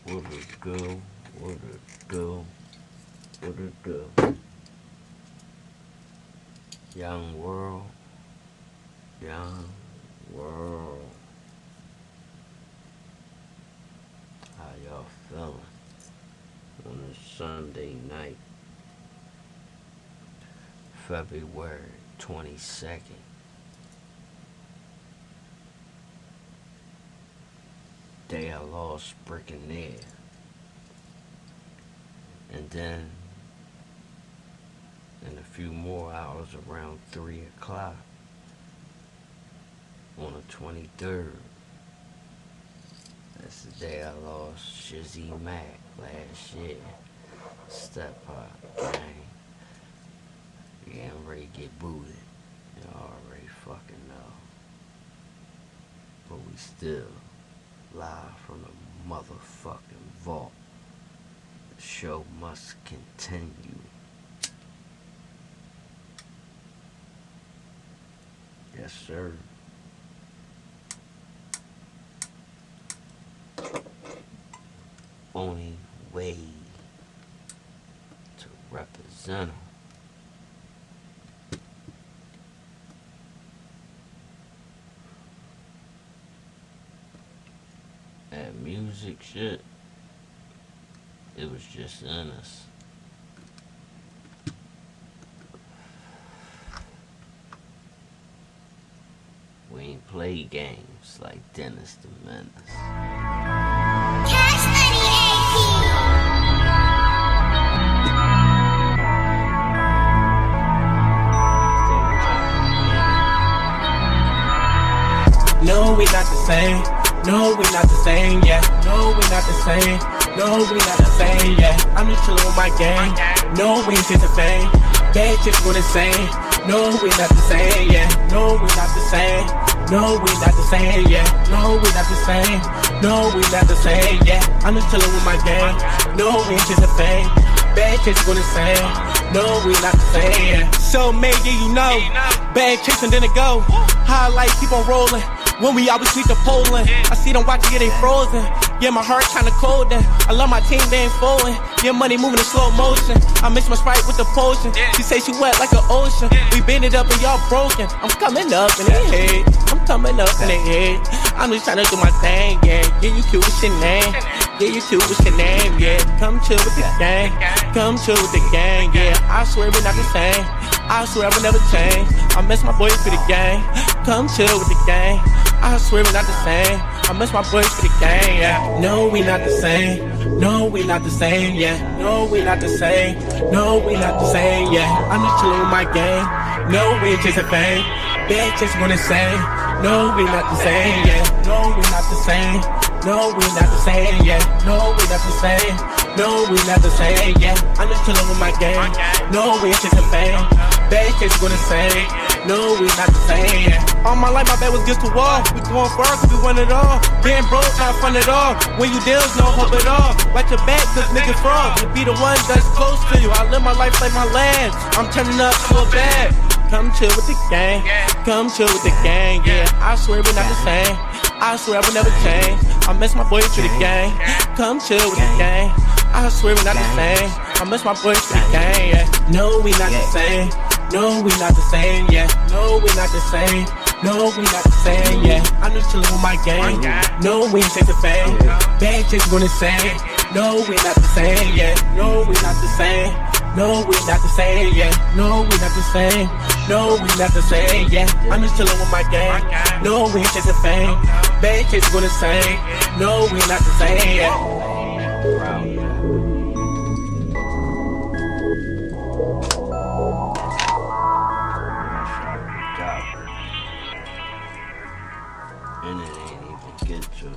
What it do? What it do? What it do? Young world. Young world. How y'all feeling on this Sunday night, February 22nd? Day I lost breaking there. And then in a few more hours around 3 o'clock on the 23rd, that's the day I lost Shizzy Mac last year. Step Hop gang. Getting ready to get booted. You already fucking know. But we still live from the motherfucking vault. The show must continue. Yes, sir. Only way to represent 'em. That music shit, it was just in us. We ain't play games like Dennis the Menace. No, we not the same. No, we not the same, yeah. No, we not the same. No, we not the same, yeah. I'm just chillin' with my gang. No, we ain't just the same. Bad chicks go the same. No, we not the same, yeah. No, we not the same. No, we not the same, yeah. No, we not the same. No, we not the same, yeah. I'm just chillin' with my gang. No, we ain't just the same. Bad chicks go the same. No, we not the same, yeah. So, man, yeah, you know. Bad chicks and then it go. Highlight, keep on rolling. When we always sneak to Poland, I see them watching, yeah, they frozen. Yeah, my heart kinda cold and I love my team, they ain't folding. Yeah, money moving in slow motion. I mix my Sprite with the potion. She say she wet like an ocean. We bend it up and y'all broken. I'm coming up in they head. I'm coming up in they head. I'm just tryna do my thing, yeah. Yeah, you cute with your name. Yeah, you cute with your name, yeah. Come chill with the gang. Come chill with the gang, yeah. I swear we're not the same. I swear I will never change. I miss my boys for the gang. Come chill with the gang. I swear we're not the same. I miss my boys for the gang, yeah. No, we not the same. No, we not the same, yeah. No, we not the same. No, we not the same, yeah. I'm just chillin' with my gang. No, we ain't just a thing. Bad chicks wanna say. No, we not the same, yeah. No, we not the same. No, we not the same, yeah. No, we not the same. No, we not the same, yeah. I'm just chillin' with my gang. No, we ain't just a thing. Bad chicks gonna say. No, we not the same, yeah. All my life, my bed was against the wall. We going far, cause we won it all. Being broke, not fun at all. When you deals, no hope at all. Watch your back, cause niggas fraud. To be the one that's close to you. I live my life like my land. I'm turning up so bad. Come chill with the gang. Come chill with the gang, yeah. I swear we're not the same. I swear I will never change. I miss my boys for the gang. Come chill with the gang. I swear we're not the same. I miss my boys for the gang, yeah. No, we not the same. No, we not the same, yeah. No, we not the same. No, we not the same, yeah. I'm just chillin' with my gang. No, we ain't chasing fame. Bad chicks gonna say. No, we not the same, yeah. No, we not the same. No, we not the same, yeah. No, we not the same. No, we not the same, yeah. I'm just chillin' with my gang. No, we ain't chasing fame. Bad chicks gonna say. No, we not the same, yeah. And it ain't even get to.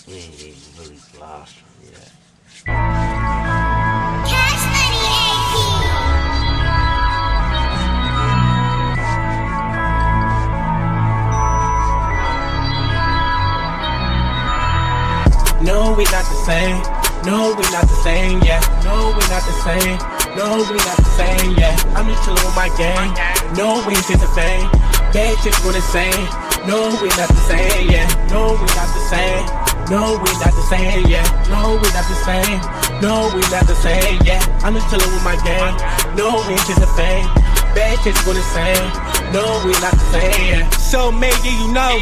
We ain't even really lost from yet. No, we not the same. No, we not the same, yeah. No, we not the same. No, we not the same, yeah. I'm just chillin' with my gang. No, we ain't just a thing. Bad chicks gonna say. No, we not the same, yeah. No, we not the same. No, we not the same, yeah. No, we not the same. No, we not the same, yeah. I'm just chillin' with my gang. No, we ain't just a fame. Bad chicks go the same. No, we not the same, yeah. So maybe you know.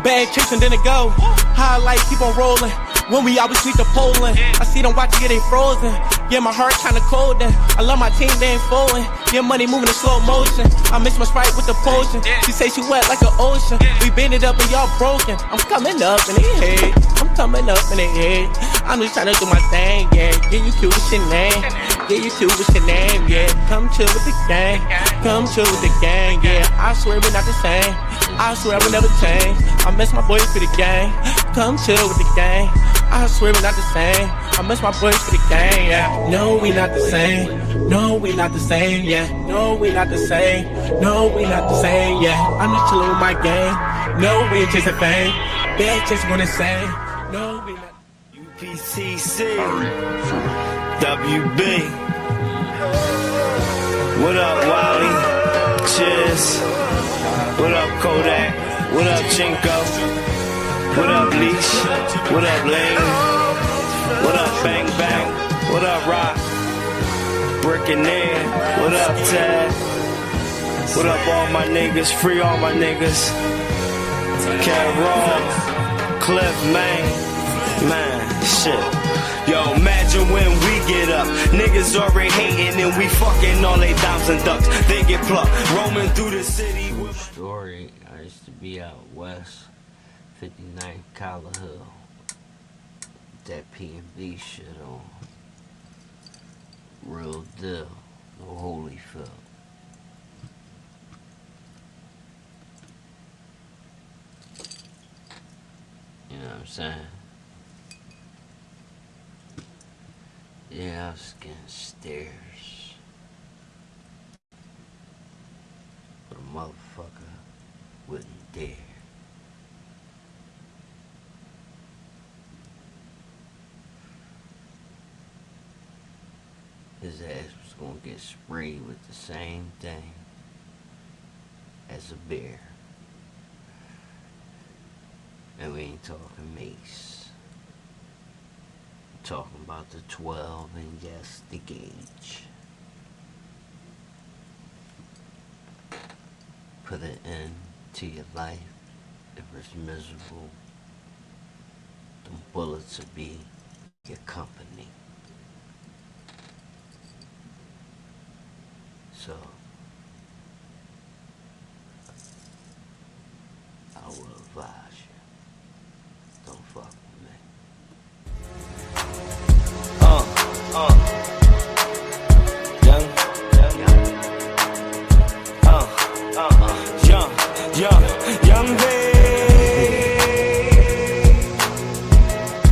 Bad chicks and then it go. Highlight keep on rolling. When we always sneak to Poland, I see them watching, yeah, they frozen. Yeah, my heart kinda cold and I love my team, they ain't folding. Yeah, money moving in slow motion. I mix my Sprite with the potion. She say she wet like an ocean. We bend it up and y'all broken. I'm coming up in the head. I'm coming up in the head. I'm just trying to do my thing, yeah. Yeah, you cute with your name. Yeah, you cute with your name, yeah. Come chill with the gang. Come chill with the gang, yeah. I swear we're not the same. I swear we'll never change. I miss my boys for the gang. Come chill with the gang. I swear we're not the same. I miss my boys for the gang, yeah. No, we not the same. No, we not the same, yeah. No, we not the same. No, we not the same, yeah. I'm just chillin' with my gang. No, we ain't chasing fame. Bad chicks gonna say. No, we not. UPTC, WB. What up, Wally? Cheers. What up, Kodak? What up, Chinko? What up, Leash? What up, Lane? What up, Bang Bang? What up, Rock? Brick and Air. What up, Ted? What up, all my niggas? Free all my niggas. Carol, Cliff, man, shit. Yo, imagine when we get up. Niggas already hating and we fucking all they dimes and ducks. They get plucked, roaming through the city. Story, I used to be out west, 59 Collar Hill. That P&B shit on. Real deal. No Holyfield. You know what I'm saying? Yeah, I was getting stares. But a motherfucker wouldn't dare. His ass was gonna get sprayed with the same thing as a bear. And we ain't talking mace. We're talking about the 12 and yes, the gauge. Put an end to your life if it's miserable. Them bullets will be your company. So I will advise you, don't fuck with me. Young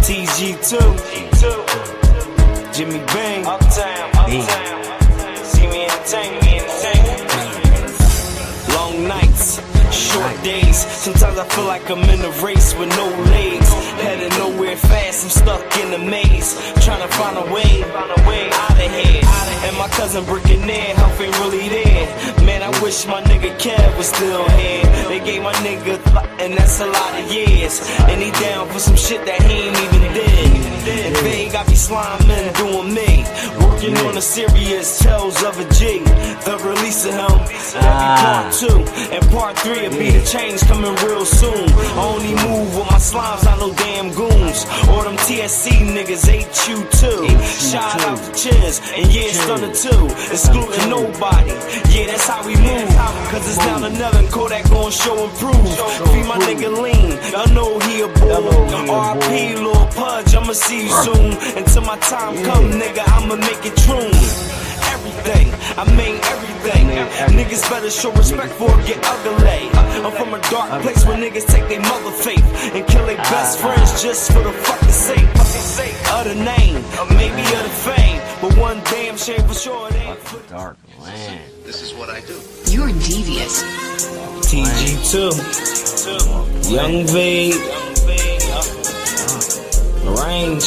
TG2, Jimmy Bang, Uptown. See me long nights, short days. Sometimes I feel like I'm in a race with no legs. Headed nowhere fast, I'm stuck in the maze. Trying to find a way out of here. And my cousin breaking in, health ain't really there. Man, I wish my nigga Kev was still here. They gave my nigga, and that's a lot of years. And he down for some shit that he ain't even did. And vague, I be sliming, doing me. Working on a serious Tales of a G. The release of him, that'll be part 2. And part 3 will be the change coming real soon. I only move with my slimes, not no damn goons. Or them TSC niggas, HU2. Shout out to Chiz, and yeah, Stunner 2. Excluding nobody, yeah, that's how we move. Cause it's down to nothing, Kodak gon' show and prove. Feed my nigga lean, I know he a bull. RP, Lil Pudge, I'ma see you soon. Until my time come, nigga, I'ma make it true. Everything, I mean everything. Niggas better show respect for it get ugly. I'm from a dark place where niggas take their mother faith and kill their best friends just for the fucking sake of the name, maybe of the fame. But one damn shame for sure it ain't for Dark land. This is what I do. You're devious. TG2, Young V, Range,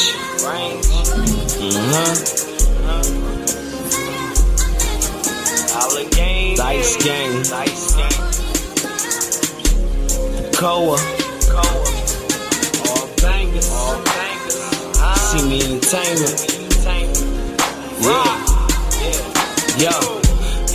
Dice Game, Koa. All bangers. See me entertainment. Yeah. Yo.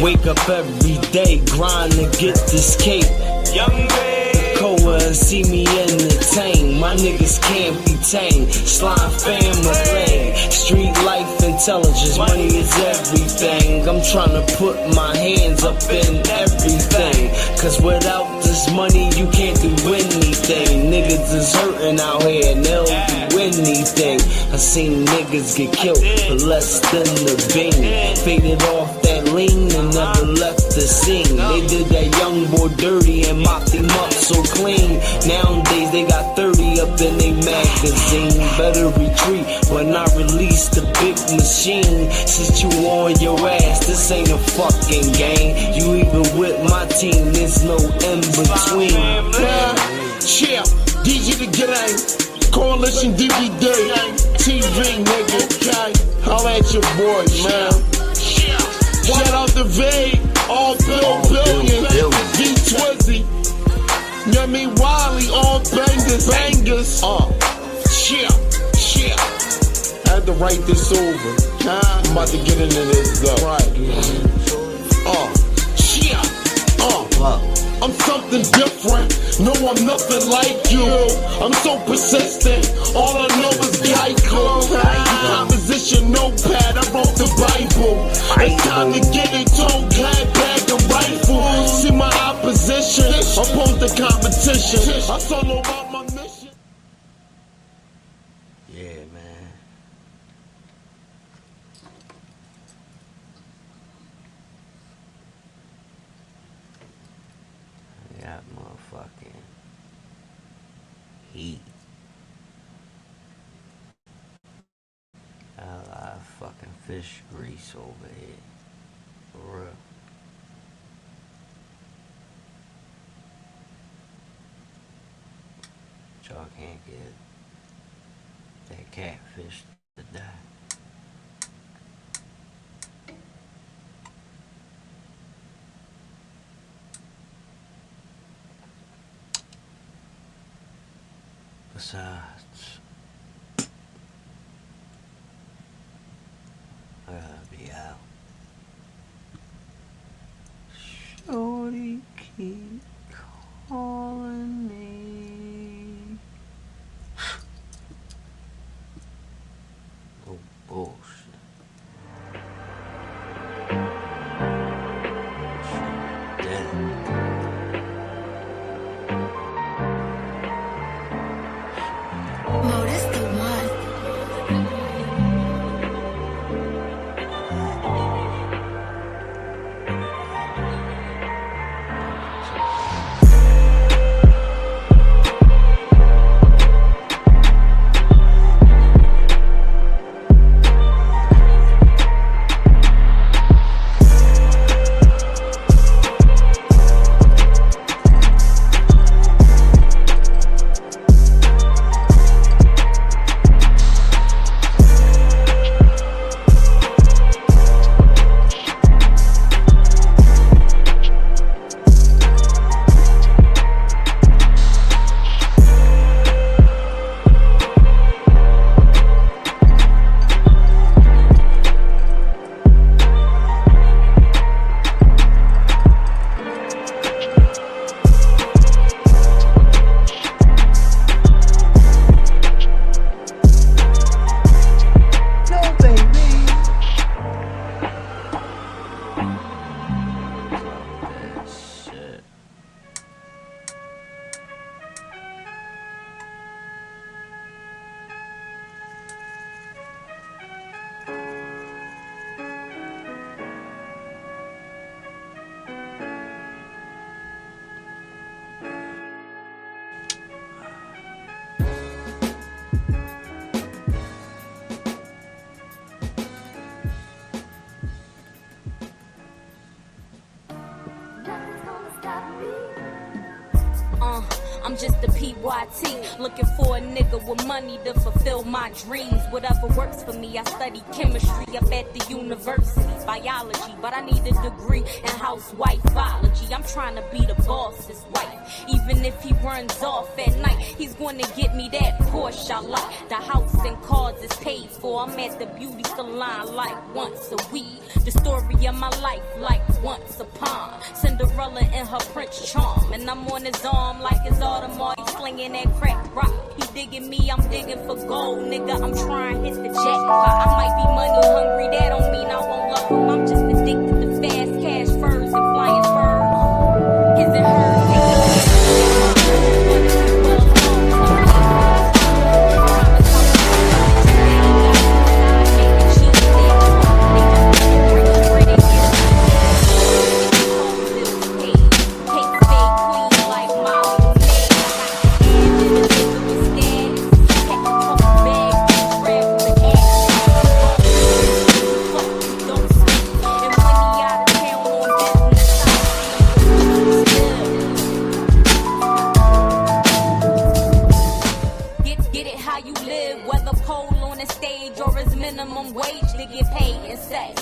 Wake up every day, grind to get this cake. Young man. Koa and see me entertain. My niggas can't be tamed. Slime family. Street life intelligence. Money is everything. I'm trying to put my hands up in everything. Cause without this money, you can't do anything. Niggas is hurting out here and they'll do anything. I seen niggas get killed for less than the bean. Faded off that lean and never left the scene. They did that young boy dirty and mopped him up so clean. Nowadays they got 30 up in they magazine. Better retreat when I release the big machine. Since you on your ass, this ain't a fucking game. You either with my team, there's no in between. Yeah, DJ the gang, CoalitionTv, TV nigga, okay? Holla at your boy, man. Shout out to V, all billion, D Twizzy, you know what I mean, Wiley, all bangers. Yeah. I had to write this over. I'm about to get into this though. Right. I'm something different. No, I'm nothing like you. I'm so persistent. All I know is Geico. Composition notepad. I wrote the Bible. It's time to get it. Tone glad bag and rifle. See my opposition. Oppose the competition. I solo about my mission. Yeah, man. I got motherfucking heat. Got a lot of fucking fish grease over here. For real. Y'all can't get that catfish to die. Besides, I gotta be out. Shorty keep calling me. Oh, bullshit. She dead. Modus the one. I'm just a PYT, looking for a nigga with money to fulfill my dreams. Whatever works for me, I study chemistry up at the university, biology, but I need a degree in housewifeology. I'm trying to be the boss's wife, even if he runs off at night. He's gonna get me that Porsche I like. The house and cars is paid for. I'm at the beauty salon like once a week. The story of my life like once upon Cinderella and her Prince Charm, and I'm on his arm like his Audemars. He's slinging that crack rock. He digging me, I'm digging for gold, nigga. I'm trying to hit the jackpot. I might be money hungry, that don't mean I won't love him. I'm just addicted to fast cash, furs and flying furs. His and hers. Minimum wage to get paid and say